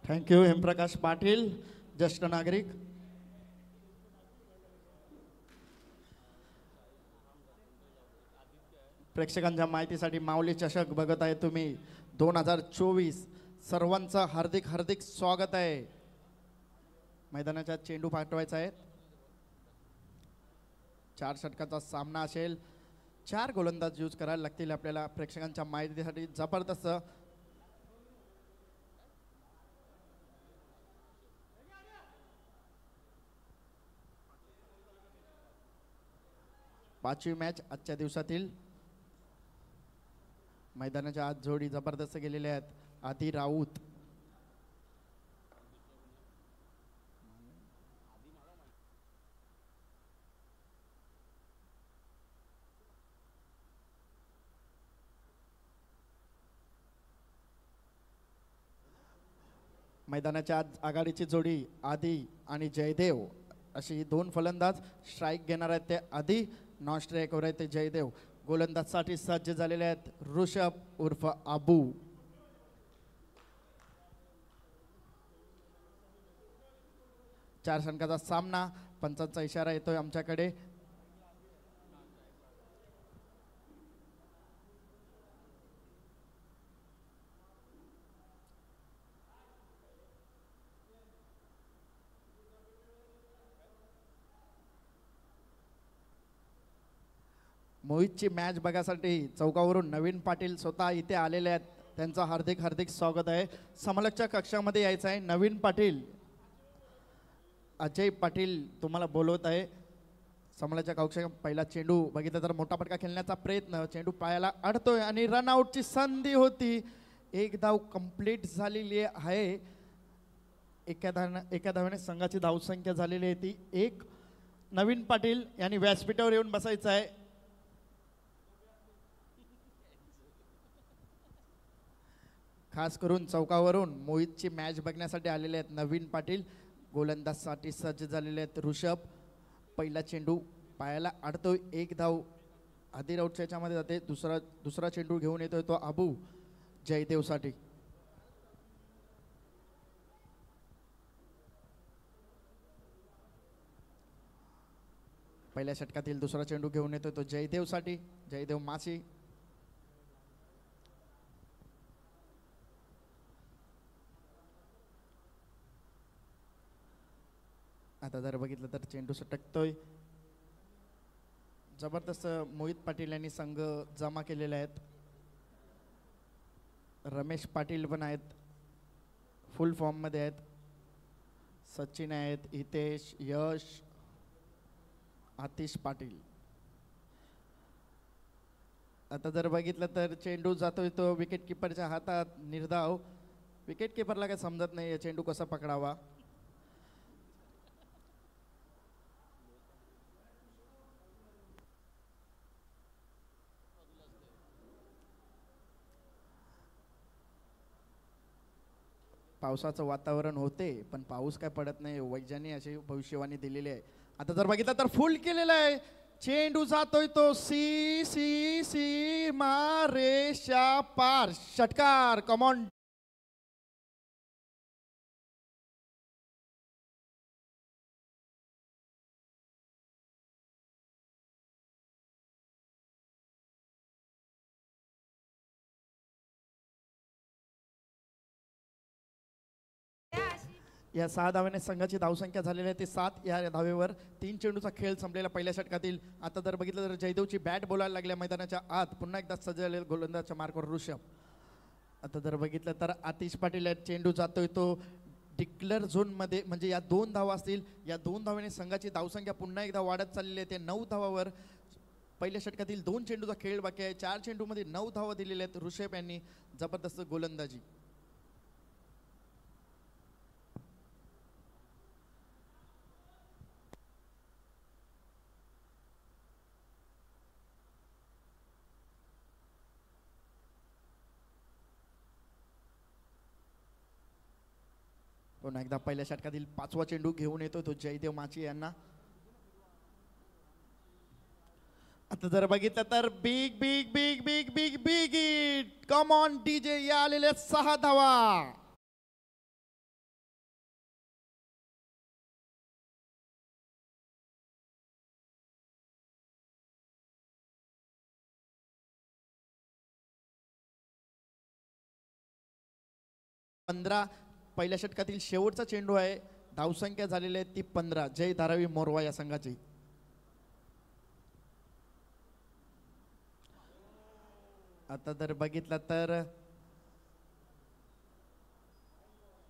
Thank you Hemprakash Patil, ज्येष्ठ नागरिक. प्रेक्षकांच्या माहितीसाठी माऊली चषक बघत आहे तुम्ही 2024. सर्वांचं हार्दिक हार्दिक स्वागत आहे. मैदानाच्या चेंडू पाठवायचा आहे. 4 षटकाचा सामना असेल. 4 गोलंदाज यूज करायला लागतील आपल्याला. प्रेक्षकांच्या माहितीसाठी जबरदस्त पाचवी मॅच आजच्या दिवसातील. मैदानाच्या आज जोडी जबरदस्त गेलेल्या आहेत. आदी राऊत मैदानाच्या आज आघाडीची जोडी आदी आणि जयदेव अशी 2 फलंदाज. स्ट्राईक घेणार आहेत ते आदी, नॉन स्ट्राईकवर आहेत ते जयदेव. गोलंदाजसाठी सज्ज झालेले आहेत ऋषभ उर्फ आबू. चार षटकाचा सामना. पंचांचा इशारा येतोय आमच्याकडे. मोहितची मॅच बघासाठी चौकावरून नवीन पाटील स्वतः इथे आलेले आहेत. त्यांचं हार्दिक हार्दिक स्वागत आहे. समलकच्या कक्षामध्ये यायचं आहे. नवीन पाटील अजय पाटील तुम्हाला बोलवत आहे. समलकच्या कक्षा. पहिला चेंडू बघितला तर मोठा फटका खेळण्याचा प्रयत्न. चेंडू पायाला अडतोय आणि रनआउटची संधी होती. एक धाव कंप्लीट झालेली आहे. एका धाव्याने संघाची धावसंख्या झालेली आहे ती 1. नवीन पाटील यांनी व्यासपीठावर येऊन बसायचं आहे. खास करून चौकावरून मोहितची मॅच बघण्यासाठी आलेले आहेत नवीन पाटील. गोलंदाजसाठी सज्ज झालेले आहेत ऋषभ. पहिला चेंडू पायाला अडतोय. 1 धाव आधी राऊटच्या याच्यामध्ये जाते. दुसरा चेंडू घेऊन येतोय तो आबू जयदेवसाठी. पहिल्या षटकातील दुसरा चेंडू घेऊन येतोय तो जयदेवसाठी. जयदेव मासी. आता जर बघितलं तर चेंडू सटकतोय. जबरदस्त मोहित पाटील यांनी संघ जमा केलेले आहेत. रमेश पाटील पण आहेत, फुल फॉर्म मध्ये आहेत. सचिन आहेत, हितेश, यश, आतिश पाटील. आता जर बघितलं तर चेंडू जातोय तो विकेट किपरच्या हातात. निर्धाव. विकेट किपरला काय समजत नाही चेंडू कसा पकडावा. पावसाचं वातावरण होते पण पाऊस काय पडत नाही. वैज्ञानिक अशी भविष्यवाणी दिलेली आहे. आता जर बघितलं तर फुल केलेला आहे. चेंडू जातोय तो सी सी सी रेषा पार. षटकार. कमॉन. या 6 धाव्याने संघाची धावसंख्या झालेली आहे ती 7. या धावेवर 3 चेंडूचा खेळ संपलेला पहिल्या षटकातील. आता जर बघितलं तर जयदेवची बॅट बोलायला लागल्या मैदानाच्या आत. पुन्हा एकदा सजवलेला गोलंदाजच्या मार्कवर ऋषभ. आता जर बघितलं तर आतिश पाटील चेंडू जातोय तो डिक्लेअर झोन मध्ये. म्हणजे या 2 धावा असतील. या 2 धाव्याने संघाची धावसंख्या पुन्हा एकदा वाढत चाललेली आहे. ते 9 धावावर पहिल्या षटकातील 2 चेंडूचा खेळ बाकी आहे. 4 चेंडूमध्ये 9 धावा दिलेल्या आहेत ऋषभ यांनी. जबरदस्त गोलंदाजी. पुन्हा एकदा पहिल्या षटकातील 5वा चेंडू घेऊन येतो तो जयदेव माची यांना. आता जर बघितलं तर big big big big big big it. Come on DJ. या आलेल्या 6 धावा. 15 पहिल्या षटकातील शेवटचा चेंडू आहे. धावसंख्या झालेली आहे ती 15. जय धारावी मोरवा या संघाची. आता जर बघितलं तर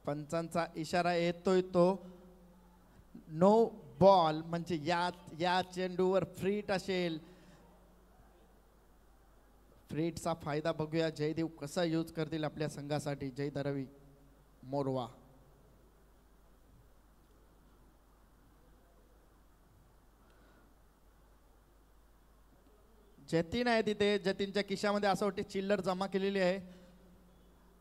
पंचांचा इशारा येतोय तो नो बॉल, म्हणजे या चेंडूवर फ्रीट असेल. फ्रीटचा फायदा बघूया जयदेव कसा यूज करतील आपल्या संघासाठी. जय धारावी मोरवा. जतीन आहे तिथे. जतीनच्या खिशामध्ये असं वाटते चिल्लर जमा केलेली आहे.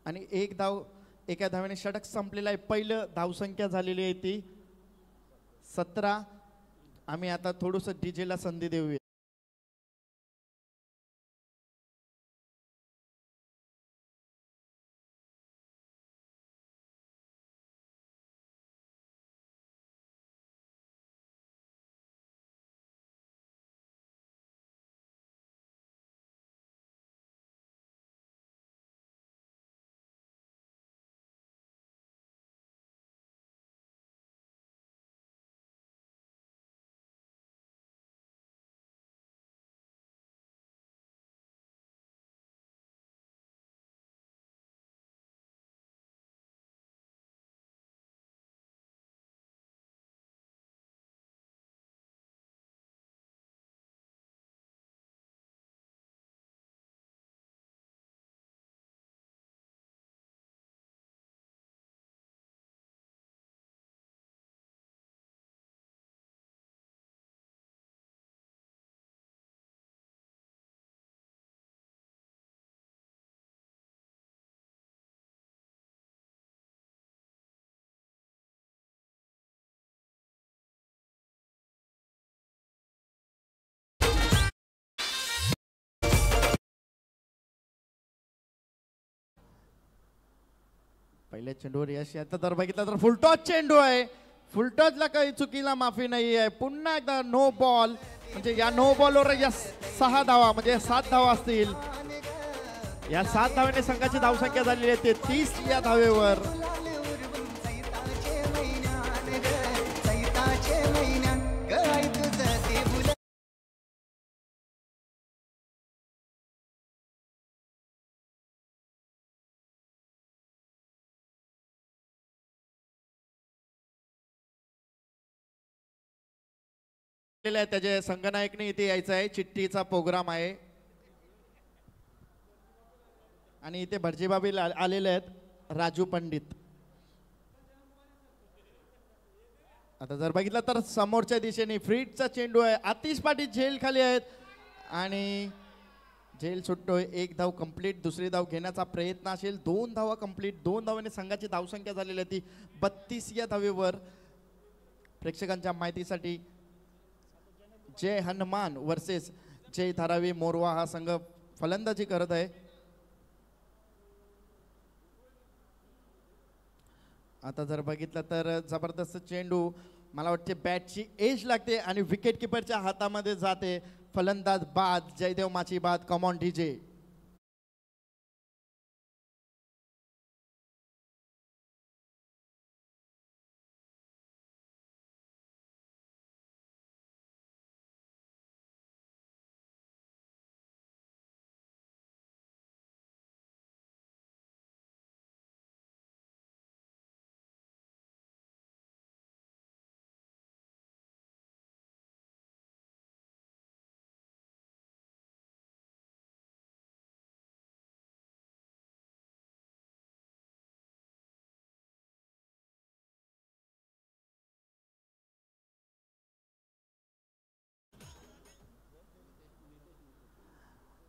आणि एक धाव एका धावेने षटक संपलेला आहे. पहिलं धावसंख्या झालेली आहे ती 17. आम्ही आता थोडंसं डीजेला संधी देऊया. पहिल्या चेंडूवर यश. आता तर बघितलं तर फुलटॉस चेंडू आहे. फुलटॉसला काही चुकीला माफी नाही आहे. पुन्हा एकदा नो बॉल, म्हणजे या नो बॉलवर या 6 धावा म्हणजे 7 धावा असतील. या 7 धावेने संघाची धावसंख्या झालेली आहे 30 या धावेवर. त्याचे संघनायकने इथे यायचं आहे. चिठ्ठीचा प्रोग्राम आहे आणि इथे भटजीबाबी आलेले आहेत. राजू पंडित. आता जर बघितलं तर समोरच्या दिशेने फ्रीटचा चेंडू आहे. आतिश पाटील झेल खाली आहेत आणि झेल सुटतोय. एक धाव कंप्लीट. दुसरी धाव घेण्याचा प्रयत्न असेल. 2 धावा कंप्लीट. 2 धावांनी संघाची धावसंख्या झालेली आहे ती 32 या धावेवर. प्रेक्षकांच्या माहितीसाठी जय हनुमान वर्सेस जय धारावी मोरवा हा संघ फलंदाजी करत आहे. आता जर बघितलं तर जबरदस्त चेंडू. मला वाटते बॅटची एज लागते आणि विकेट किपरच्या हातामध्ये जाते. फलंदाज बाद. जयदेव माची बाद. Come on DJ.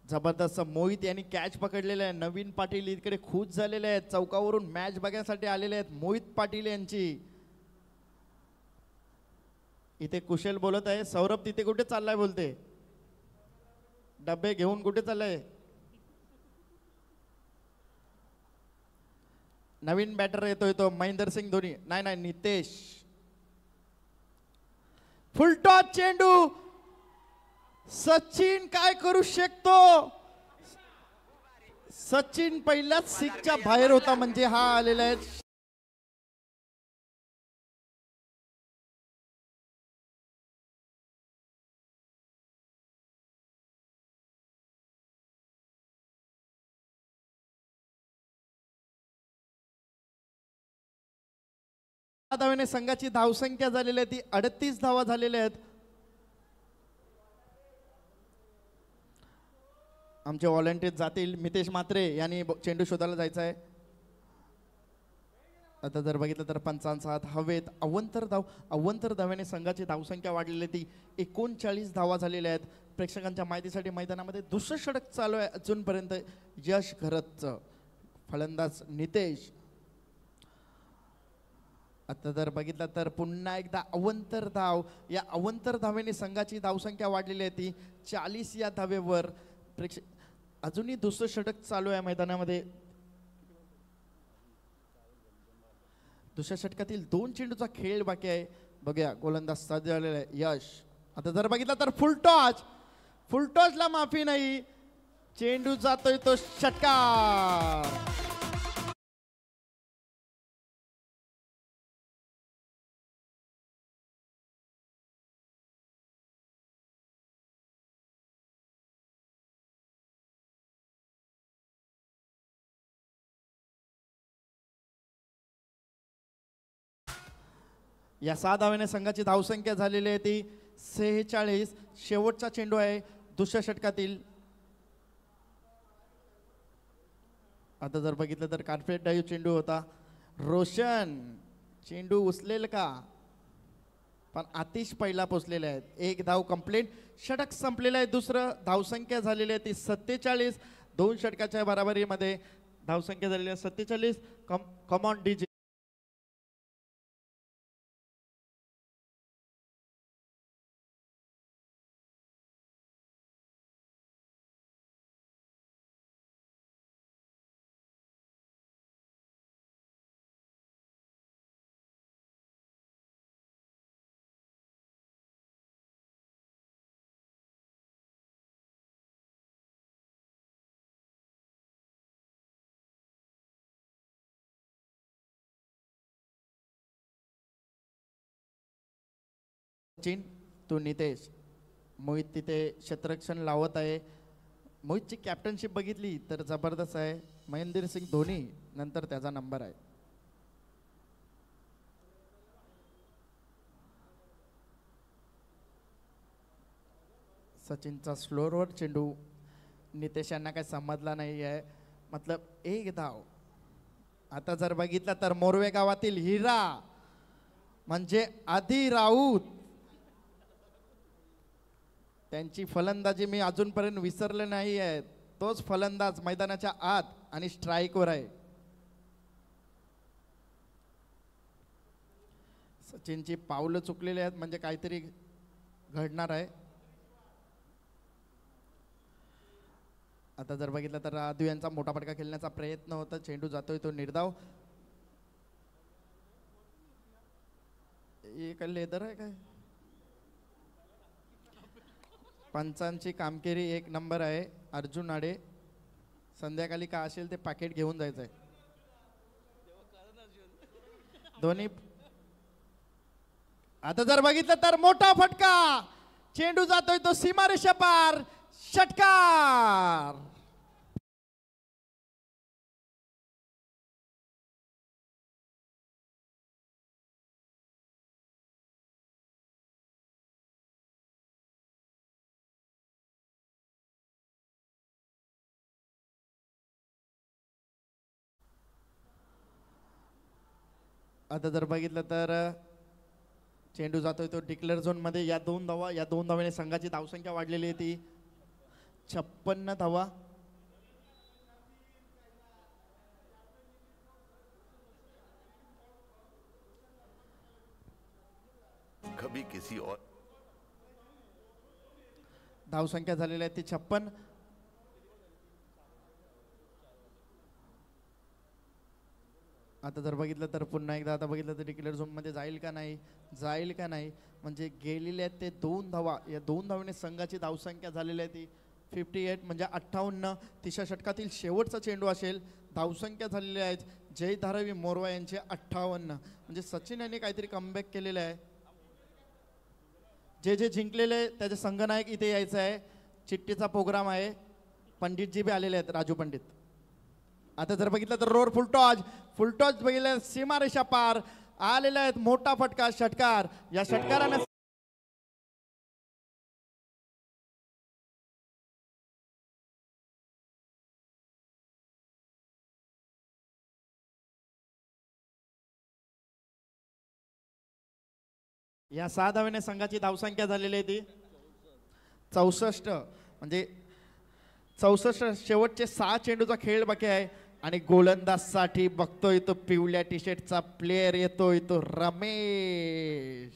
जबरदस्त. मोहित यांनी कॅच पकडलेला आहे. नवीन पाटील इकडे खुश झालेले आहेत. चौकावरून मॅच बघण्यासाठी आलेले आहेत. मोहित पाटील यांची इथे कुशल बोलत आहे. सौरभ तिथे कुठे चाललाय बोलते. डबे घेऊन कुठे चाललाय. नवीन बॅटर येतोय तो महेंद्र सिंग धोनी. नाही नितेश. फुलटॉस चेंडू. सचिन काय करू शकतो. सचिन पहिल्याच सिक्सच्या बाहेर होता, म्हणजे हा आलेला आहे धावेने संघाची धावसंख्या झालेली आहे ती 38 धावा झालेल्या आहेत. आमचे व्हॉलंटियर जातील. मितेश मात्रे यांनी चेंडू शोधायला जायचा आहे. आता जर बघितलं तर 55 हवेत अवंतर धावेने संघाची धावसंख्या वाढलेली ती 39 धावा झालेल्या आहेत. प्रेक्षकांच्या माहितीसाठी मैदानामध्ये दुसरं षटक चालू आहे अजूनपर्यंत यश घरतचं. फलंदाज नितेश. आता जर बघितलं तर पुन्हा एकदा अवंतर धाव. या अवंतर धावेने संघाची धावसंख्या वाढलेली आहे ती 40 या धावेवर. अजूनही दुसरं षटक चालू आहे मैदानामध्ये. दुसऱ्या षटकातील 2 चेंडूचा खेळ बाकी आहे. बघूया गोलंदाज साध्य झालेला आहे यश. आता जर बघितलं तर फुलटॉसला माफी नाही. चेंडू जातोय तो षटकार. या 6 धावेने संघाची धावसंख्या झालेली आहे ती 46. शेवटचा चेंडू आहे दुसऱ्या षटकातील. आता जर बघितलं तर कार्पेट डाईव्ह चेंडू होता. रोशन चेंडू उचलेल का, पण आतिश पहिला पोचलेले आहेत. 1 धाव कंप्लीट. षटक संपलेलं आहे दुसरं. धावसंख्या झालेली आहे ती 47. 2 षटकाच्या बराबरीमध्ये धावसंख्या झालेली आहे 47. Come on DJ. सचिन तो नितेश. मोहित तिथे क्षेत्ररक्षण लावत आहे. मोहितची कॅप्टनशिप बघितली तर जबरदस्त आहे. महेंद्र सिंग धोनी नंतर त्याचा नंबर आहे. सचिनचा स्लोअरवर चेंडू. नितेश यांना काही समजला नाही आहे. मतलब 1 धाव. आता जर बघितलं तर मोरवे गावातील हिरा म्हणजे आधी राऊत, त्यांची फलंदाजी मी अजूनपर्यंत विसरले नाही आहे. तोच फलंदाज मैदानाच्या आत आणि स्ट्राईकवर आहे. सचिनची पावलं चुकलेली आहेत म्हणजे काहीतरी घडणार आहे. आता जर बघितलं तर राजू यांचा मोठा फटका खेळण्याचा प्रयत्न होता. चेंडू जातोय तो निर्धाव. एक लेदर आहे काय. पंचांची कामगिरी 1 नंबर आहे. अर्जुन आडे संध्याकाळी का असेल ते पॅकेट घेऊन जायचंय. दोन्ही. आता जर बघितलं तर मोठा फटका. चेंडू जातोय तो सीमारेषा पार. षटकार. आता जर बघितलं तर चेंडू जातोय तो डिक्लेअर झोन मध्ये. या 2 धावाने संघाची धावसंख्या वाढलेली आहे ती 56 धावा. कभी किसी और धावसंख्या झालेली आहे ती 56. आता जर बघितलं तर पुन्हा एकदा आता बघितलं तर डिक्लेअर झोन मध्ये जाईल का नाही म्हणजे गेलेले आहेत ते 2 धावा. या 2 धावेने संघाची धावसंख्या झालेली आहे ती 58 म्हणजे 58. तिसऱ्या षटकातील शेवटचा चेंडू असेल. धावसंख्या झालेली आहेत जय धारावी मोरवा यांचे 58. म्हणजे सचिन यांनी काहीतरी कमबॅक केलेलं आहे. जे जे जिंकलेले त्याचे संघनायक इथे यायचं आहे. चिठ्ठीचा प्रोग्राम आहे. पंडितजी बी आलेले आहेत, राजू पंडित. आता जर बघितलं तर रोर फुलटॉस बघितलं, सीमारेषा पार आलेला आहेत. मोठा फटका, षटकार. या षटकाराने या 6 धावेने संघाची धावसंख्या झालेली आहे ती 64. म्हणजे 64. शेवटचे 6 चेंडूचा खेळ बाकी आहे. आणि गोलंदाजसाठी बघतोय तो पिवळ्या टी शर्टचा प्लेयर येतोय तो रमेश.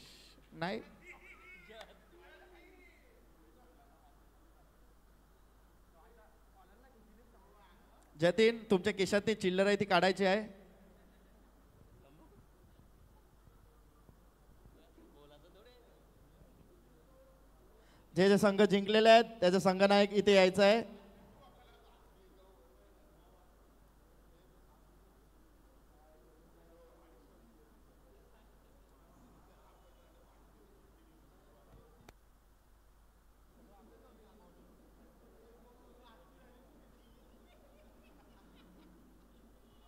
नाही जतीन, तुमच्या खिशात चिल्लर आहे ती काढायची आहे. जे जे संघ जिंकलेले आहेत त्याचा संघनायक इथे यायचा आहे.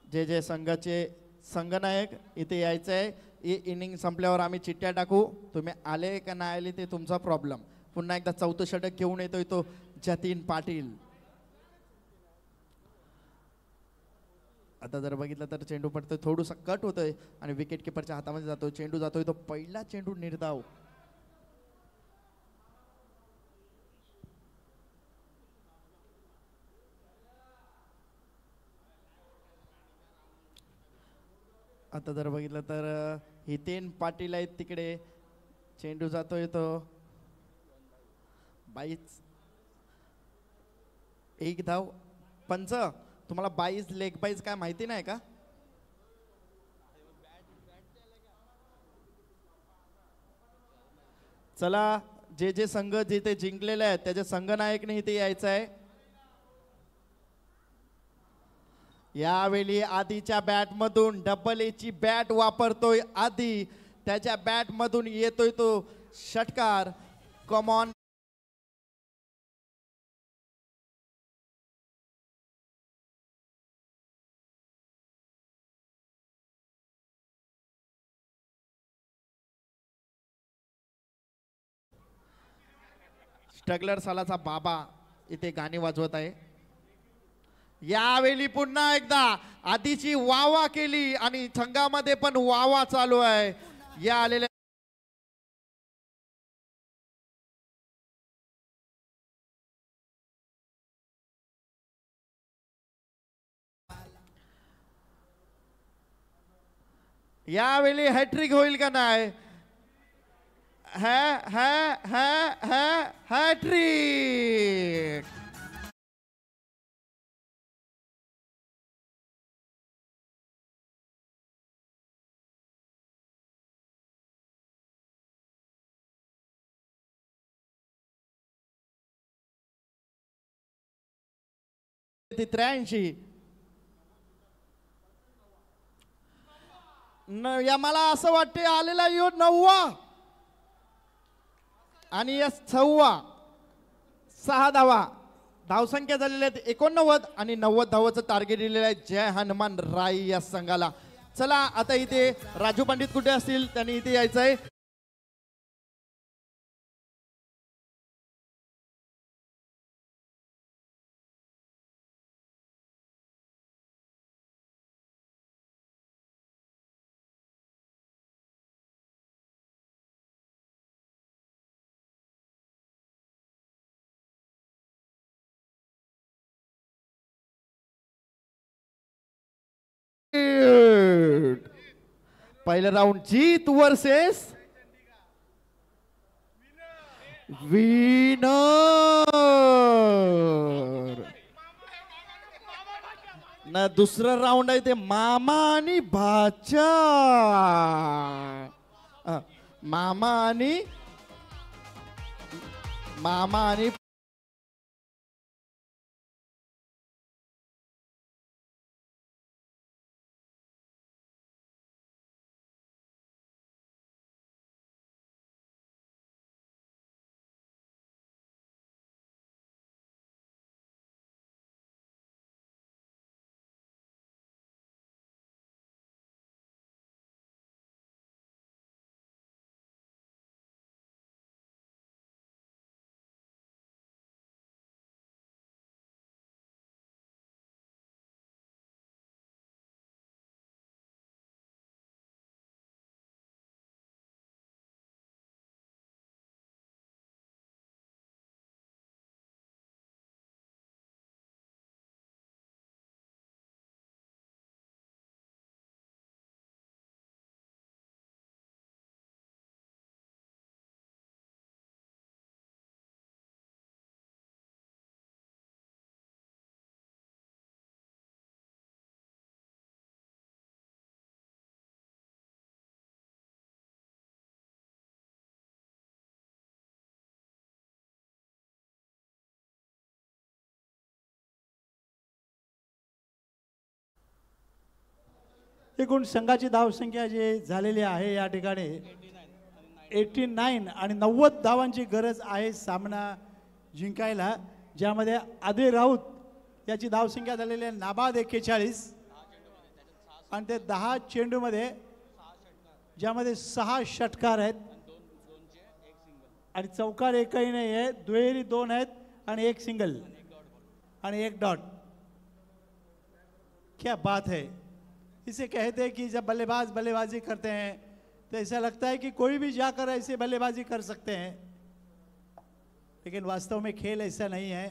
जे जे संघाचे संघनायक इथे यायचं आहे. ही इनिंग संपल्यावर आम्ही चिठ्ठ्या टाकू. तुम्ही आले का नाही आले ते तुमचा प्रॉब्लेम. पुन्हा एकदा 4थं षटक घेऊन येतोय तो जतीन पाटील. आता जर बघितलं तर चेंडू पडतोय, थोडंसं कट होतोय आणि विकेट किपरच्या हातामध्ये जातोय. चेंडू जातोय तो पहिला चेंडू निर्धाव. आता जर बघितलं तर हितेन पाटील आहेत तिकडे. चेंडू जातोय तो 22. 1 धाव. पंच, तुम्हाला 22 लेग बाईज काय माहिती नाही का? चला, जे जे संघ जिथे जिंकलेले आहेत त्याचे संघनायकने इथे यायचं आहे. यावेळी आधीच्या बॅट मधून डबल ए ची बॅट वापरतोय आधी. त्याच्या बॅट मधून येतोय तो षटकार. कमॉन. स्ट्रगलर सालाचा बाबा इथे गाणी वाजवत आहे. यावेळी पुन्हा एकदा आधीची वावा केली आणि संघामध्ये पण वावा चालू आहे. या आलेल्या यावेळी हॅट्रिक होईल का नाही? हॅट्रिक. ती 83. या मला असं वाटते आलेला यो 9वा आणि या 6 धावा. धावसंख्या झालेल्या आहेत 89 आणि 90 धावाचं टार्गेट दिलेलं आहे जय हनुमान राय या संघाला. चला, आता इथे राजू पंडित कुठे असतील, त्यांनी इथे यायचं आहे. पहिलं राऊंड जीत वर्सेस विनर. ना दुसरं राऊंड आहे ते मामा आणि भाचा. मामा आणि एकूण संघाची धावसंख्या जी झालेली आहे या ठिकाणी 89 आणि 90 धावांची गरज आहे सामना जिंकायला, ज्यामध्ये आदिल राऊत याची धावसंख्या झालेली आहे नाबाद 41 आणि ते 10 चेंडूमध्ये ज्यामध्ये 6 षटकार आहेत आणि चौकार एकही नाही आहे, दुहेरी 2 आहेत आणि 1 सिंगल आणि 1 डॉट। क्या बात है। इसे कहते हैं कि जब बल्लेबाज बल्लेबाजी करते हैं तो ऐसा लगता है कि कोई भी जाकर ऐसे बल्लेबाजी कर सकते हैं, लेकिन वास्तव में खेल ऐसा नहीं है।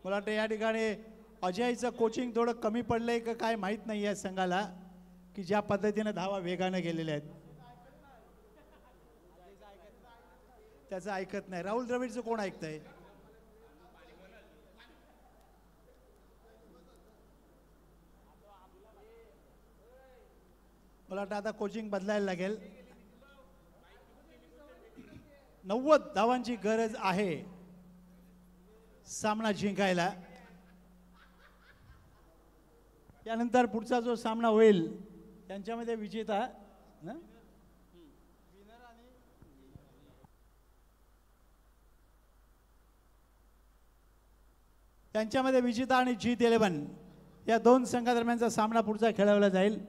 मला वाटतं या ठिकाणी अजयचं कोचिंग थोडं कमी पडलंय का काय माहीत नाही आहे संघाला, की ज्या पद्धतीने धावा वेगाने गेलेल्या आहेत त्याचं ऐकत नाही। राहुल द्रविडचं कोण ऐकतंय? मला वाटतं आता कोचिंग बदलायला लागेल। 90 धावांची गरज आहे सामना जिंकायला। यानंतर पुढचा जो सामना होईल त्यांच्यामध्ये विजेता ना त्यांच्यामध्ये विजेता आणि जीत 11 या दोन संघादरम्यानचा सामना पुढचा खेळवला जाईल।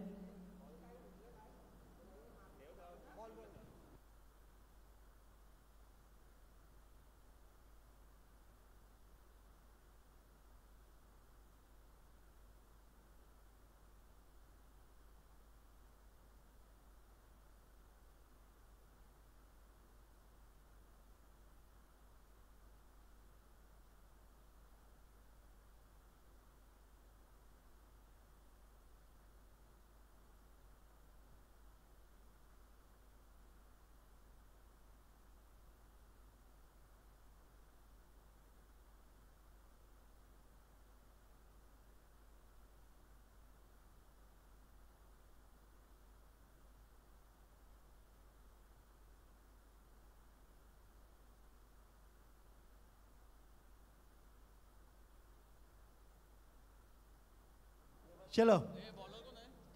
चलो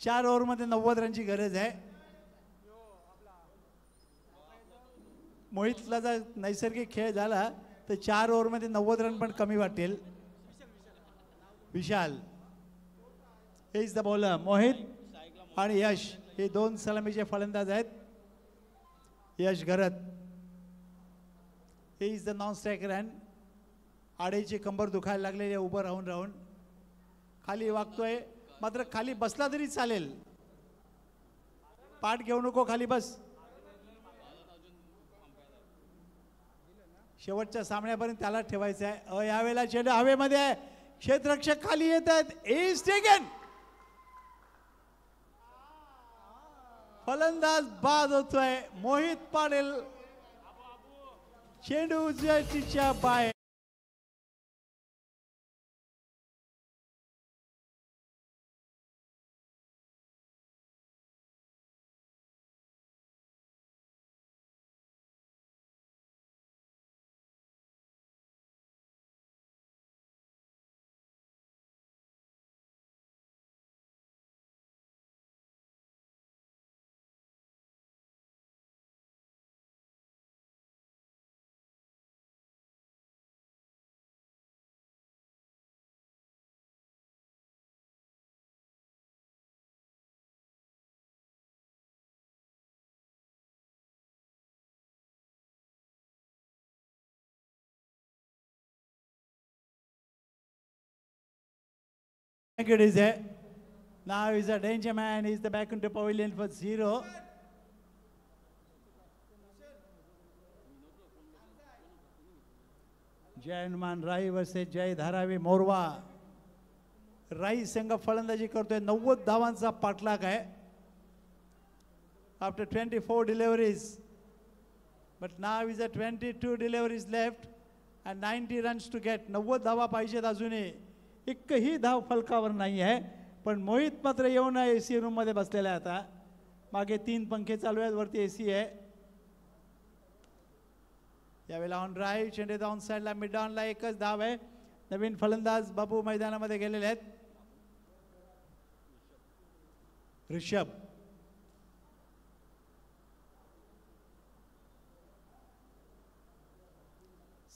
4 ओव्हरमध्ये 90 रनची गरज आहे। मोहितला जर नैसर्गिक खेळ झाला तर 4 ओव्हरमध्ये 90 रन पण कमी वाटेल। विशाल हे इज द बॉलर, मोहित आणि यश हे दोन सलामीचे फलंदाज आहेत। Yash Gharat he is the non striker and आडेची कंबर दुखायला लागलेली आहे उभं राहून राहून, खाली वागतोय मात्र खाली बसला तरी चालेल, पाठ घेऊ नको, खाली बस। शेवटच्या सामन्यापर्यंत त्याला ठेवायचं आहे। यावेळेला चेंडू हवेमध्ये आहे, क्षेत्ररक्षक खाली येत आहेत, इज टेकन, फलंदाज बाद होतोय। मोहित पाटील चेंडू उजव्या बाहेर। It is a now is a danger man. He's the back into pavilion for 0. जय हनुमान राई वर्सेस जय धारावी मोरवा। राई संघ फलंदाजी करतोय, 90 धावांचा पाठलाग आहे after 24 deliveries, but now is a 22 deliveries left and 90 runs to get. 90 धावा पाहिजेत अजूनही, एकही धाव फलकावर नाही आहे। पण मोहित मात्र येऊन एसी रूम मध्ये बसलेला आहे। आता मागे 3 पंखे चालू आहेत, वरती एसी आहे। यावेळेला ऑन ड्राईव्ह चेंडू डाऊन साइडला, मिड डाऊनला एकच धाव आहे। नवीन फलंदाज बाबू मैदानामध्ये गेलेले आहेत। ऋषभ,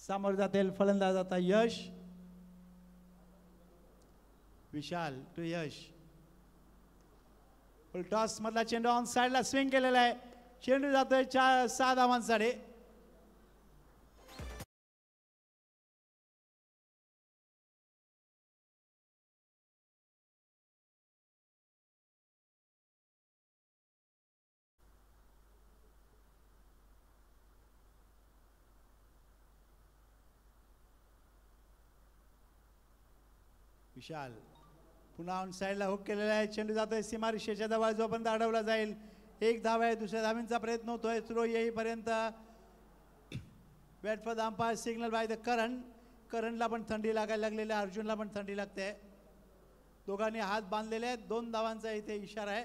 समोर जातील फलंदाज आता यश, विशाल टू यश. फुल टॉस मधला चेंडू ऑन साइडला स्विंग केलेला आहे. चेंडू जातोय 6 धावांसाठी. विशाल पुन्हा ऑन साइडला हुक केलेला आहे. चेंडू जातोय सीमारेषेच्या जवळ, जोपर्यंत अडवला जाईल. 1 धाव आहे. दुसऱ्या धावींचा प्रयत्न होतोय. थ्रो येईपर्यंत wait for the umpire signal by the Karan. करणला पण थंडी लागायला लागलेली आहे. अर्जुनला पण थंडी लागते. दोघांनी हात बांधलेले आहेत. 2 धावांचा इथे इशारा आहे,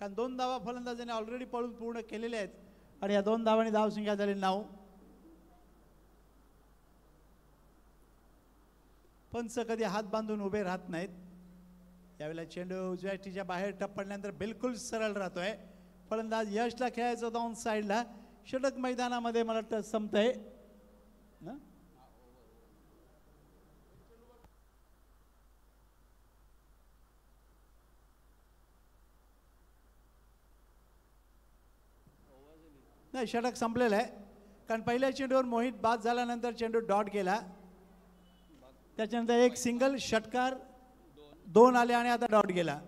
कारण 2 धावा फलंदाजांनी ऑलरेडी पळून पूर्ण केलेले आहेत आणि या 2 धावांनी धावसंख्या झाली 9. पंच कधी हात बांधून उभे राहत नाहीत. यावेळेला चेंडू उजव्या टीच्या बाहेर टप्पडल्यानंतर बिलकुल सरळ राहतोय. फलंदाज यशला खेळायचं होतं ऑन साइडला. षटक मैदानामध्ये मला वाटतं संपतंय ना. नाही, षटक संपलेलं आहे, कारण पहिल्या चेंडूवर मोहित बाद झाल्यानंतर चेंडू डॉट गेला. त्याच्यानंतर एक सिंगल षटकार 2 आले आणि आता डॉट गेला.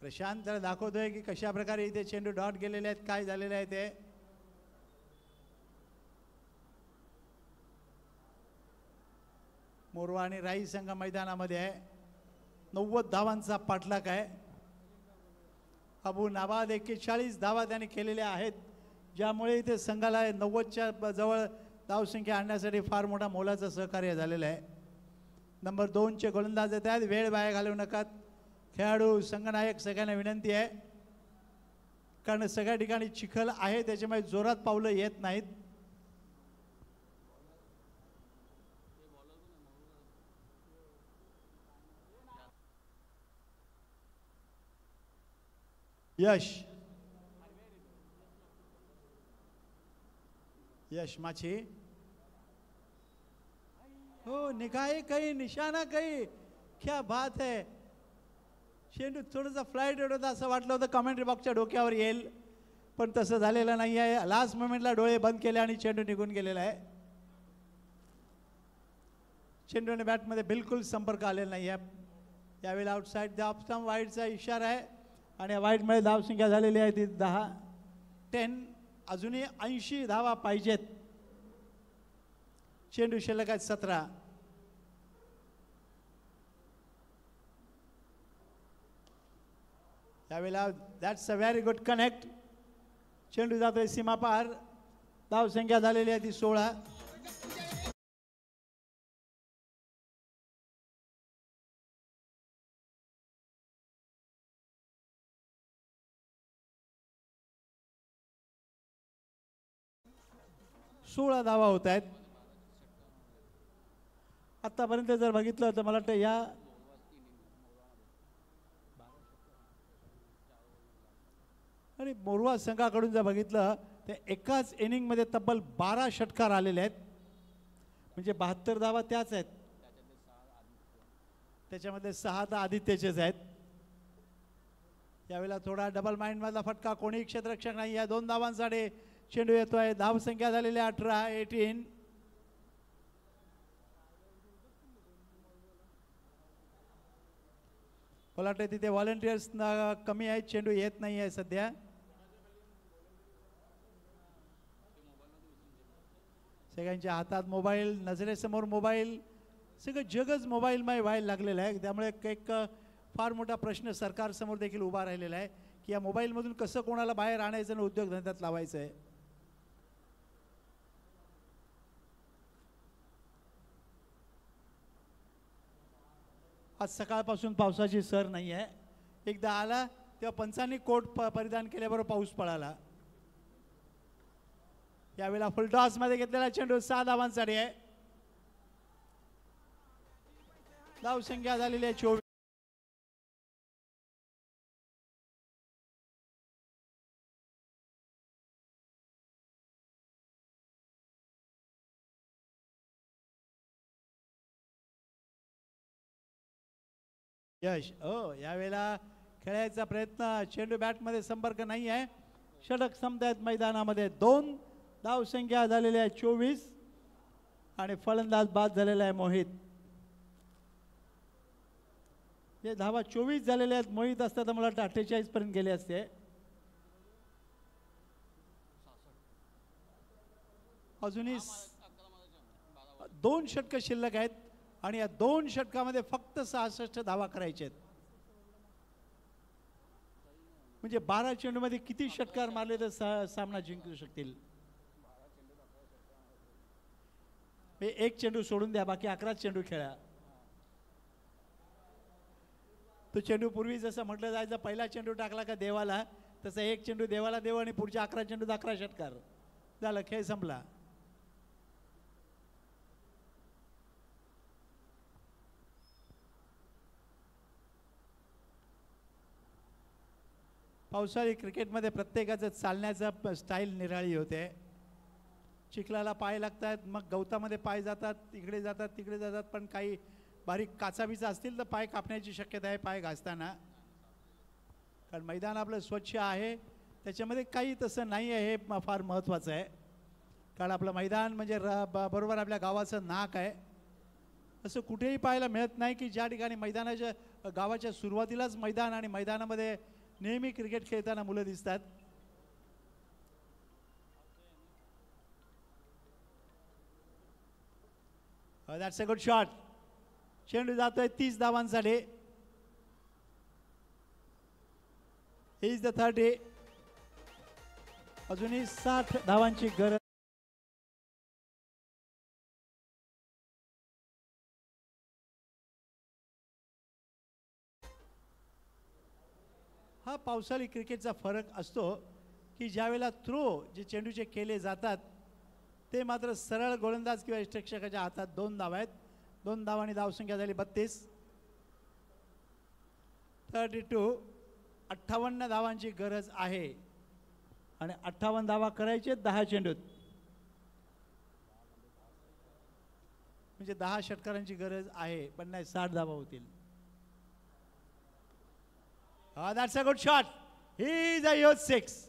प्रशांत त्याला दाखवतोय की कशा प्रकारे इथे चेंडू डॉट गेलेले आहेत, काय झालेले आहे ते. मोरवा आणि राई संघ मैदानामध्ये आहे. 90 धावांचा पाठलाग आहे. अबू नाबाद 41 धावा त्याने केलेल्या आहेत, ज्यामुळे इथे संघाला 90च्या जवळ धावसंख्या आणण्यासाठी फार मोठा मोलाचं सहकार्य झालेलं आहे. नंबर 2चे गोलंदाज येत आहेत. वेळ वाया घालवू नका. खेळाडू संघनायक सगळ्यांना विनंती आहे, कारण सगळ्या ठिकाणी चिखल आहे, त्याच्यामुळे जोरात पावलं येत नाहीत. यश माची हो, निकाय काही निशाणा काही, क्या बात है. चेंडू थोडासा फ्लाईट होता असं वाटलं होतं कमेंट्री बॉक्सच्या डोक्यावर येईल, पण तसं झालेलं नाही आहे. लास्ट मोमेंटला डोळे बंद केले आणि चेंडू निघून गेलेला आहे. चेंडूने बॅटमध्ये बिलकुल संपर्क आलेला नाही आहे. यावेळेला आउटसाईड द ऑफ स्टंप वाईडचा इशारा आहे आणि या वाईडमुळे धावसंख्या झालेली आहे ती 10. अजूनही 80 धावा पाहिजेत. चेंडू शिल्लक आहेत 17. यावेळेला that's a very good connect. चेंडू जातोय सीमापार. धावसंख्या झालेली आहे ती 16. धावा होत आहेत. आतापर्यंत जर बघितलं तर मला वाटतं या आणि मोरवा संघाकडून जर बघितलं तर एकाच इनिंगमध्ये तब्बल 12 षटकार आलेले आहेत, म्हणजे 72 धावा त्याच आहेत. त्याच्यामध्ये 6 तर आदित्यचेच आहेत. यावेळेला थोडा डबल माइंड मधला फटका, कोणी क्षेत्ररक्षक नाही या 2 धावांसाठी चेंडू येतोय. धावसंख्या झालेली 18. मला वाटतं तिथे व्हॉलंटियर्स कमी आहेत, चेंडू येत नाही आहे सध्या. सगळ्यांच्या हातात मोबाईल, नजरेसमोर मोबाईल, सगळं जगच मोबाईलमय व्हायला लागलेलं आहे. त्यामुळे एक फार मोठा प्रश्न सरकारसमोर देखील उभा राहिलेला आहे की या मोबाईलमधून कसं कोणाला बाहेर आणायचं आणि उद्योगधंद्यात लावायचं आहे. आज सकाळपासून पावसाची सर नाही आहे. एकदा आला तेव्हा पंचांनी कोट परिधान केल्याबरोबर पाऊस पळाला. यावेळेला फुल टॉस मध्ये घेतलेला चेंडू 6 धावांसाठी आहे. धावसंख्या झालेली आहे 24. यश यावेळेला खेळायचा प्रयत्न, चेंडू बॅटमध्ये संपर्क नाही आहे. षटक संपतायत मैदानामध्ये. 2 धावसंख्या झालेली आहे 24 आणि फलंदाज बाद झालेला आहे मोहित. हे धावा 24 झालेले आहेत. मोहित असता तर मला वाटतं 48 पर्यंत गेले असते. अजूनही 2 षटकं शिल्लक आहेत आणि या 2 षटकामध्ये फक्त 66 धावा करायचे आहेत. म्हणजे 12 चेंडूमध्ये किती षटकार मारले तर सामना जिंकू शकतील. एक चेंडू सोडून द्या, बाकी 11 चेंडू खेळा. तो चेंडू पूर्वी जसं म्हटलं जायचं, पहिला चेंडू टाकला का देवाला, तसं एक चेंडू देवाला देव आणि पुढच्या 11 चेंडूत 11 षटकार. झालं, खेळ संपला. पावसाळी क्रिकेटमध्ये प्रत्येकाचं चालण्याचा स्टाईल निराळी होते. चिखलाला पाय लागतात, मग गवतामध्ये पाय जातात, इकडे जातात तिकडे जातात, पण काही बारीक काचाबिचा असतील तर पाय कापण्याची शक्यता आहे पाय घासताना. कारण मैदान आपलं स्वच्छ आहे, त्याच्यामध्ये काही तसं नाही आहे. हे फार महत्त्वाचं आहे. कारण आपलं मैदान म्हणजे बरोबर आपल्या गावाचं नाक आहे. असं कुठेही पाहायला मिळत नाही की ज्या ठिकाणी मैदानाच्या गावाच्या सुरुवातीलाच मैदान आणि मैदानामध्ये नेहमी क्रिकेट खेळताना मुलं दिसतात. That's a good shot. चेंडू जातोय 30 धावांसाठी. Is the 30. अजूनही 60 धावांची गरज. हा पावसाळी क्रिकेटचा फरक असतो की ज्यावेळेला थ्रो जे चेंडूचे केले जातात ते मात्र सरळ गोलंदाज किंवा यष्टिरक्षकाच्या हातात 2 धावा आहेत. 2 धावांनी धावसंख्या झाली 32. 32. 58 धावांची गरज आहे आणि 58 धावा करायचे 10 चेंडूत. म्हणजे 10 षटकारांची गरज आहे, पण नाही 60 धावा होतील. That's a good shot. He's a huge 6.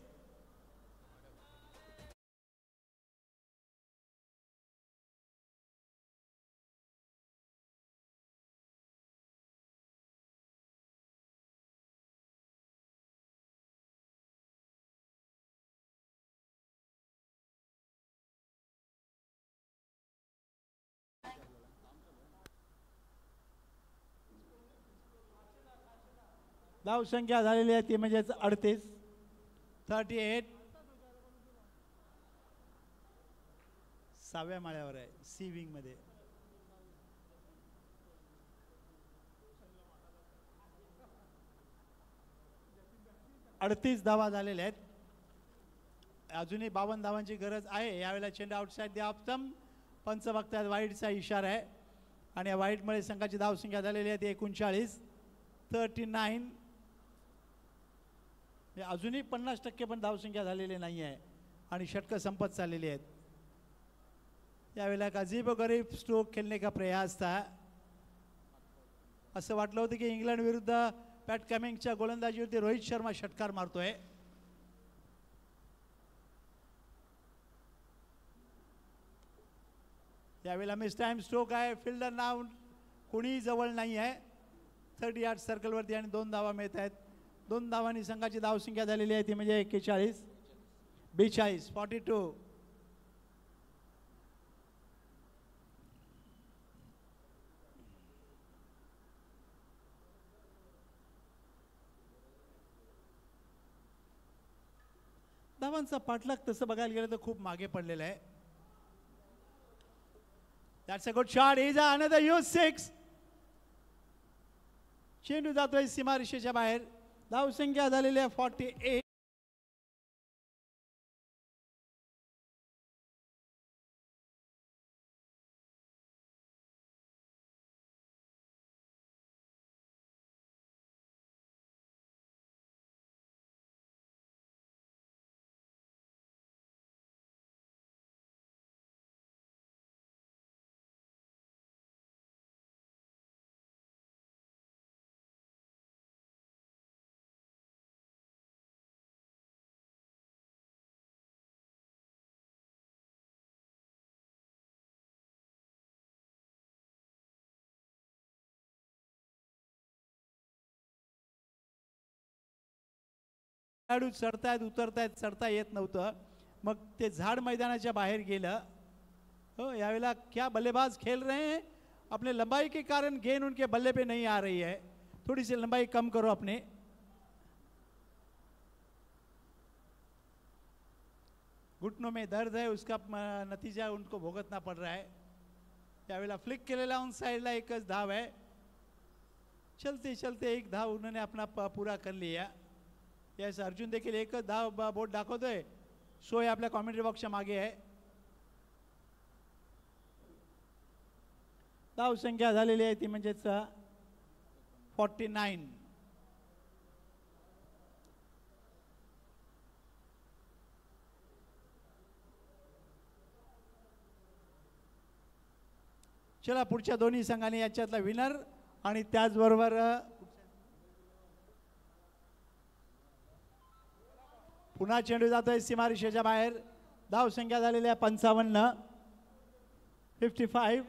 धावसंख्या झालेली आहे ती म्हणजे 38. 38. 6व्या माळ्यावर आहे, सी विंग मध्ये. अडतीस धावा झालेल्या आहेत. अजूनही 52 धावांची गरज आहे. यावेळेला चेंडू आउटसाइड द ऑफ स्टंप. पंच बघतात वाईडचा इशारा आहे आणि या वाईडमुळे संघाची धावसंख्या झालेली आहे ती 39. 39. अजूनही 50% पण धावसंख्या झालेली नाही आहे आणि षटकं संपत चाललेली आहेत. यावेळेला एक अजीबोगरीब स्ट्रोक खेळणे का प्रयास था. असं वाटलं होतं की इंग्लंड विरुद्ध पॅट कमिंग्सच्या गोलंदाजीवरती रोहित शर्मा षटकार मारतोय. यावेळेला मिस टाइम स्ट्रोक आहे. फिल्डर नाव कोणीही जवळ नाही आहे. 30 यार्ड सर्कलवरती आणि 2 धावा मिळत आहेत. 2 धावांनी संघाची धावसंख्या झालेली आहे ती म्हणजे 41. 42. 42. धावांचा पाठलाग तसं बघायला गेलं तर खूप मागे पडलेला आहे. That's a good shot. Is another huge 6. चेंडू जातोय सीमारेषेच्या बाहेर. धावसंख्या झालेली आहे 48. खेळाडू चढतायत उतरतायत, चढता येत नव्हतं, मग ते झाड मैदानाच्या बाहेर गेलं. हो, यावेळेला क्या बल्लेबाज खेल रहे हैं, अपने लंबाई के कारण गेंद उनके बल्ले पे नहीं आ रही है, थोड़ी सी लंबाई कम करो अपने. घुटनों में दर्द है, उसका नतीजा उनको भोगतना पड़ रहा है. यावेळेला फ्लिक केलेला ऑन साइडला एकच धाव आहे. चलते चलते एक धाव उन्होंने अपना पूरा कर लिया. यस, अर्जुन देखील एकच धाव बोट दाखवतोय. सोय आपल्या कॉमेंट्री बॉक्सच्या मागे आहे. धाव संख्या झालेली आहे ती म्हणजेच 49. चला, पुढच्या दोन्ही संघाने याच्यातला विनर आणि त्याचबरोबर पुन्हा चेंडू जातोय सीमारेषेच्या बाहेर. धाव संख्या झालेली आहे 55. 55.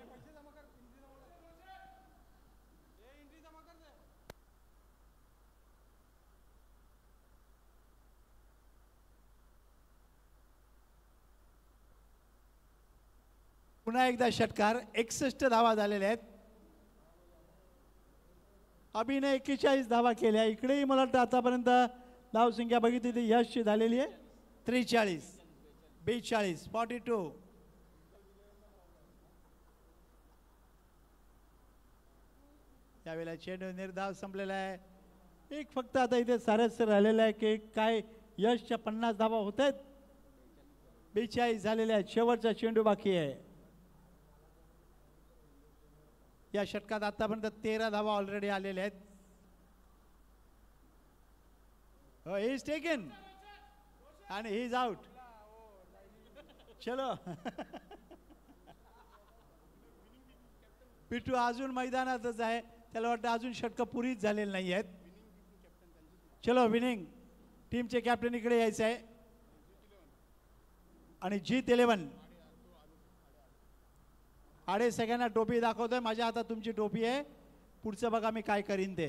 पुन्हा एकदा षटकार. 61 धावा झालेल्या आहेत. अभिनय 41 धावा केल्या. इकडेही मला वाटतं आतापर्यंत धाव संख्या बघितली ती यशची झालेली आहे 43. 42. 42. यावेळेला चेंडू निर्धाव संपलेला आहे. एक फक्त आता इथे सारस्य राहिलेलं आहे की काय यशच्या 50 धावा होत आहेत. 42 झालेल्या आहेत. शेवटचा चेंडू बाकी आहे. या षटकात आतापर्यंत 13 धावा ऑलरेडी आलेल्या आहेत. ही इज टेकन आणि ही इज आउट. चलो. पिटू अजून मैदानातच आहे. त्याला वाटतं अजून षटकं पुरीच झालेली नाही आहेत. चलो, विनिंग टीमचे कॅप्टन इकडे यायचं आहे. आणि जीत 11 आडे सगळ्यांना टोपी दाखवतोय. माझ्या हातात तुमची टोपी आहे. पुढचं बघा मी काय करीन ते.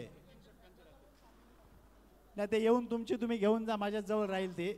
नाही ते येऊन तुमची तुम्ही घेऊन जा, माझ्या जवळ राहील ते.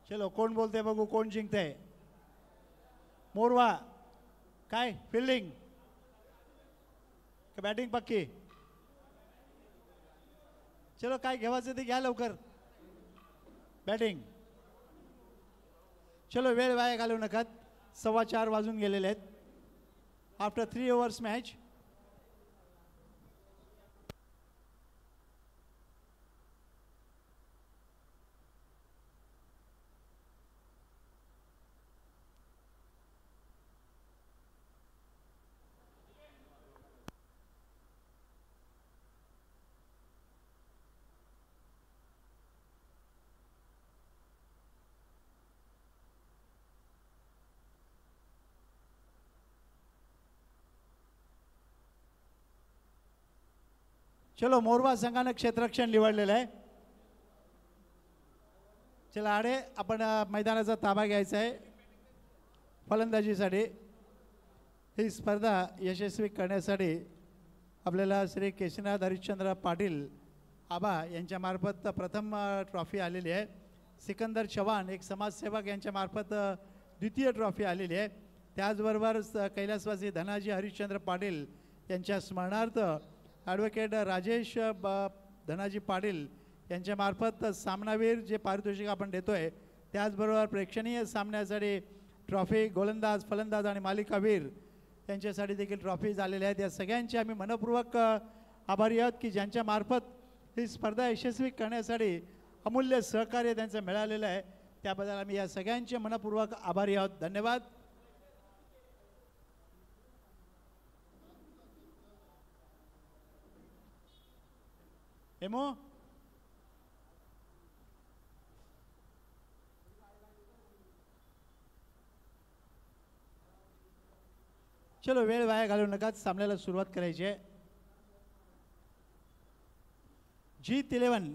चलो, कोण बोलते बघू, कोण जिंकते. मोरवा काय फिल्डिंग का बॅटिंग पक्की. चलो, काय घ्यायचं ते घ्या लवकर. बॅटिंग. चलो, वेळ वाया घालवू नका. 4:15 वाजून गेलेले आहेत. After 3 overs match. चलो मोरवा संघानं क्षेत्ररक्षण निवडलेलं आहे. चला आडे आपण मैदानाचा ताबा घ्यायचा आहे फलंदाजीसाठी. ही स्पर्धा यशस्वी करण्यासाठी आपल्याला श्री केशनाथ हरिश्चंद्र पाटील आबा यांच्यामार्फत प्रथम ट्रॉफी आलेली आहे. सिकंदर चव्हाण एक समाजसेवक यांच्यामार्फत द्वितीय ट्रॉफी आलेली आहे. त्याचबरोबर कैलासवासी धनाजी हरिश्चंद्र पाटील यांच्या स्मरणार्थ ॲडव्होकेट राजेश धनाजी पाटील यांच्यामार्फत सामनावीर जे पारितोषिक आपण देतो आहे, त्याचबरोबर प्रेक्षणीय सामन्यासाठी ट्रॉफी, गोलंदाज, फलंदाज आणि मालिकावीर यांच्यासाठी देखील ट्रॉफी झालेल्या आहेत. या सगळ्यांचे आम्ही मनपूर्वक आभारी आहोत की ज्यांच्यामार्फत ही स्पर्धा यशस्वी करण्यासाठी अमूल्य सहकार्य त्यांचं मिळालेलं आहे. त्याबद्दल आम्ही या सगळ्यांचे मनपूर्वक आभारी आहोत. धन्यवाद. हेमो चलो वेळ वाया घालवू नका. सामन्याला सुरुवात करायची आहे. जीत 11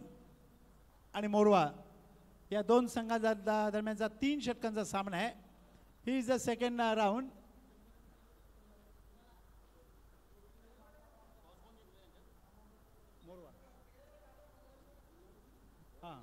आणि मोरवा या दोन संघांचा दरम्यानचा 3 षटकांचा सामना आहे. He is the second round. हां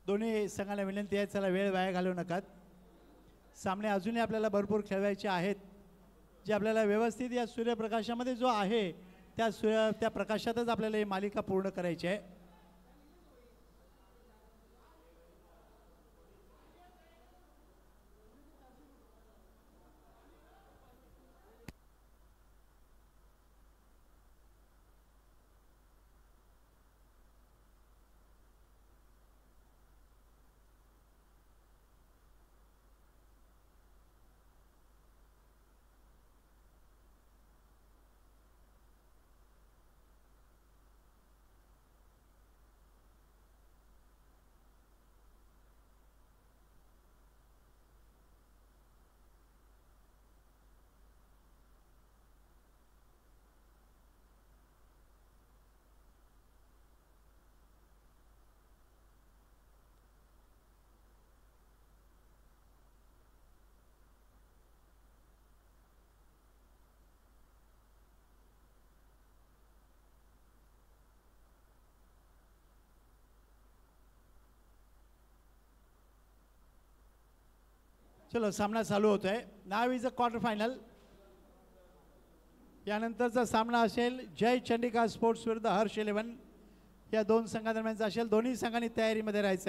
दोन्ही संघाला विनंती आहे, चला वेळ वाया घालवू नका. सामने अजूनही आपल्याला भरपूर खेळवायचे आहेत, जे आपल्याला व्यवस्थित या सूर्यप्रकाशामध्ये जो आहे त्या प्रकाशातच आपल्याला ही मालिका पूर्ण करायची आहे. चलो सामना चालू होतोय. नाव इज अ क्वार्टर फायनल. यानंतरचा सामना असेल जय चंडिका स्पोर्ट्स विरुद्ध हर्ष 11 या दोन संघादरम्यानचा असेल. दोन्ही संघांनी तयारीमध्ये राहायचं.